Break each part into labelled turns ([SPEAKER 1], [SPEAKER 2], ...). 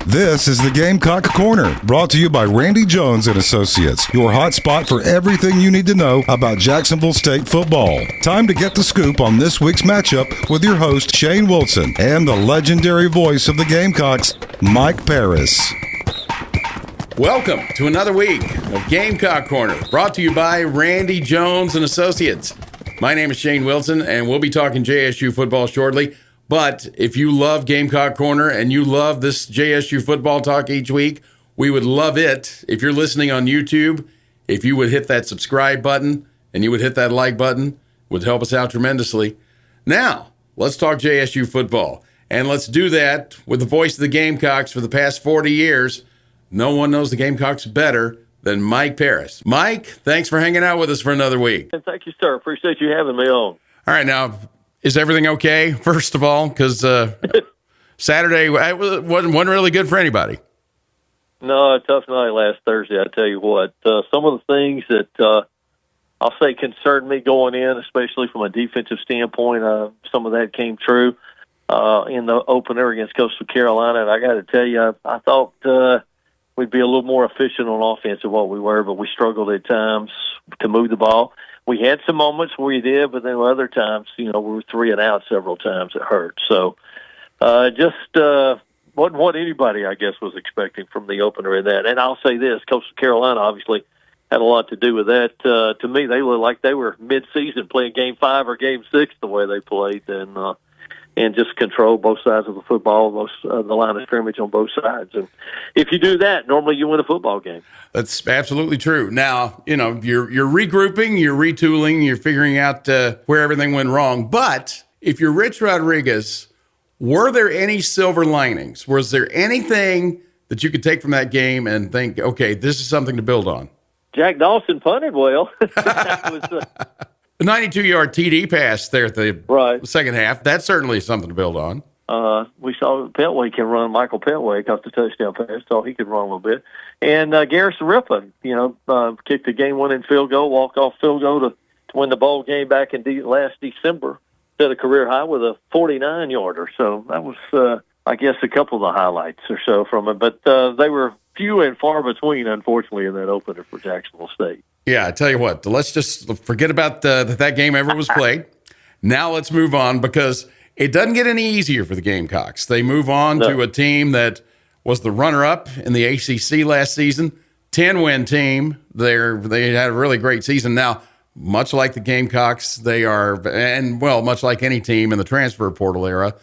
[SPEAKER 1] This is the Gamecock Corner, brought to you by Randy Jones and Associates, your hot spot for everything you need to know about Jacksonville State football. Time to get the scoop on this week's matchup with your host, Shane Wilson, and the legendary voice of the Gamecocks, Mike Parris.
[SPEAKER 2] Welcome to another week of Gamecock Corner, brought to you by Randy Jones and Associates. My name is Shane Wilson, and we'll be talking JSU football shortly. But if you love Gamecock Corner and you love this JSU football talk each week, we would love it if you're listening on YouTube, if you would hit that subscribe button and you would hit that like button. It would help us out tremendously. Now, let's talk JSU football. And let's do that with the voice of the Gamecocks for the past 40 years. No one knows the Gamecocks better than Mike Parris. Mike, thanks for hanging out with us for another week.
[SPEAKER 3] Thank you, sir. Appreciate you having me on.
[SPEAKER 2] All right, now, is everything okay, first of all? Because Saturday wasn't really good for anybody.
[SPEAKER 3] No, a tough night last Thursday, I tell you what. Some of the things that I'll say concerned me going in, especially from a defensive standpoint, some of that came true in the opener against Coastal Carolina. And I got to tell you, I thought we'd be a little more efficient on offense than what we were, but we struggled at times to move the ball. We had some moments where we did, but then other times, we were 3 and out several times. It hurt. So just wasn't what anybody, I guess, was expecting from the opener in that. And I'll say this, Coastal Carolina obviously had a lot to do with that. To me, they looked like they were mid-season playing Game 5 or Game 6 the way they played, and just control both sides of the football, the line of scrimmage on both sides. And if you do that, normally you win a football game. That's
[SPEAKER 2] absolutely true. Now, you're regrouping, you're retooling, you're figuring out where everything went wrong. But if you're Rich Rodriguez, were there any silver linings? Was there anything that you could take from that game and think, okay, this is something to build on?
[SPEAKER 3] Jack Dawson punted well. That was
[SPEAKER 2] the 92-yard TD pass there at the second half, that's certainly something to build on.
[SPEAKER 3] We saw Peltway can run. Michael Peltway caught the touchdown pass, thought he could run a little bit. And Garrison Rippon, kicked the game-winning field goal, walk-off field goal to win the bowl game back in last December, set a career high with a 49-yarder. So that was, I guess, a couple of the highlights or so from it. But they were few and far between, unfortunately, in that opener for Jacksonville State.
[SPEAKER 2] Yeah, I tell you what, let's just forget about that game ever was played. Now let's move on, because it doesn't get any easier for the Gamecocks. They move on to a team that was the runner-up in the ACC last season, 10-win team. They had a really great season. Now, much like the Gamecocks, much like any team in the transfer portal era,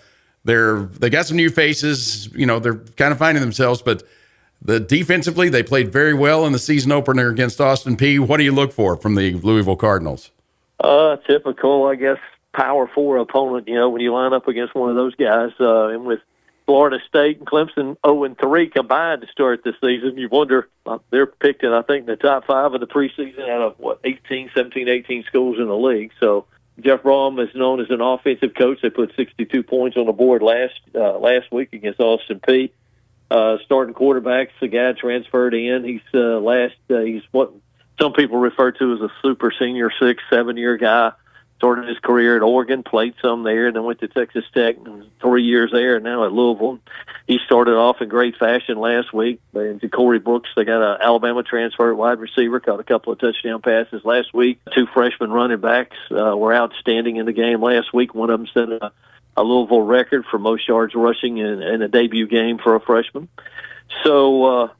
[SPEAKER 2] they got some new faces. They're kind of finding themselves, but defensively, they played very well in the season opener against Austin Peay. What do you look for from the Louisville Cardinals?
[SPEAKER 3] Typical, I guess, Power 4 opponent, when you line up against one of those guys. And with Florida State and Clemson 0-3 combined to start this season, you wonder, they're picked in, I think, the top 5 of the preseason out of, 18 schools in the league. So Jeff Brom is known as an offensive coach. They put 62 points on the board last week against Austin Peay. Starting quarterbacks, the guy transferred in. He's he's what some people refer to as a super senior, 6-7 year guy. Started his career at Oregon, played some there, and then went to Texas Tech, and 3 years there, and now at Louisville. He started off in great fashion last week. And Corey Brooks, they got an Alabama transfer at wide receiver, caught a couple of touchdown passes last week. 2 freshman running backs were outstanding in the game last week. One of them set a Louisville record for most yards rushing in a debut game for a freshman. So,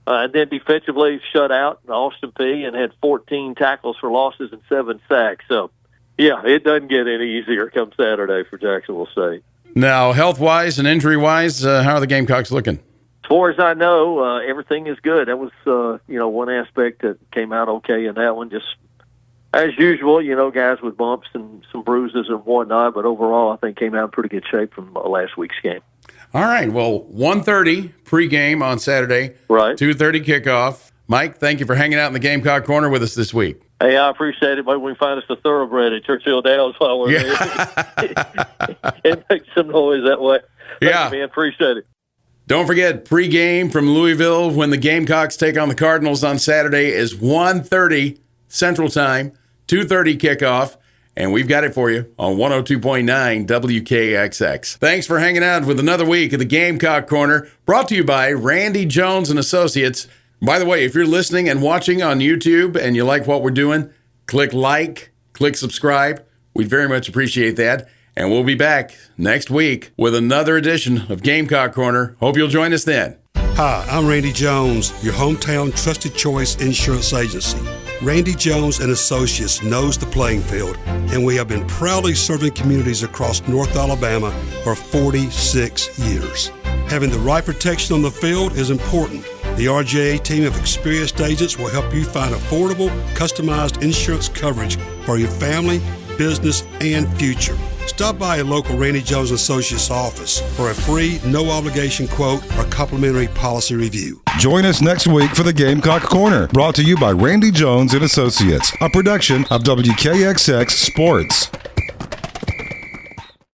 [SPEAKER 3] and then defensively shut out Austin Peay and had 14 tackles for losses and 7 sacks. So, yeah, it doesn't get any easier come Saturday for Jacksonville State.
[SPEAKER 2] Now, health-wise and injury-wise, how are the Gamecocks looking?
[SPEAKER 3] As far as I know, everything is good. That was, one aspect that came out okay in that one. Just as usual, guys with bumps and some bruises and whatnot, but overall I think came out in pretty good shape from last week's game.
[SPEAKER 2] All right, well, 1:30 pregame on Saturday,
[SPEAKER 3] right?
[SPEAKER 2] 2:30 kickoff. Mike, thank you for hanging out in the Gamecock Corner with us this week.
[SPEAKER 3] Hey, I appreciate it. Maybe we can find us a thoroughbred at Churchill Downs while we're there. And make some noise that way. Thank you, man. Appreciate it.
[SPEAKER 2] Don't forget, pregame from Louisville when the Gamecocks take on the Cardinals on Saturday is 1:30 Central Time, 2:30 kickoff. and we've got it for you on 102.9 WKXX. Thanks for hanging out with another week of the Gamecock Corner, brought to you by Randy Jones and Associates. By the way, if you're listening and watching on YouTube and you like what we're doing, click like, click subscribe. We'd very much appreciate that. And we'll be back next week with another edition of Gamecock Corner. Hope you'll join us then.
[SPEAKER 4] Hi, I'm Randy Jones, your hometown trusted choice insurance agency. Randy Jones and Associates knows the playing field, and we have been proudly serving communities across North Alabama for 46 years. Having the right protection on the field is important. The RJA team of experienced agents will help you find affordable, customized insurance coverage for your family, business, and future. Stop by a local Randy Jones Associates office for a free, no-obligation quote or complimentary policy review.
[SPEAKER 1] Join us next week for the Gamecock Corner, brought to you by Randy Jones and Associates, a production of WKXX Sports.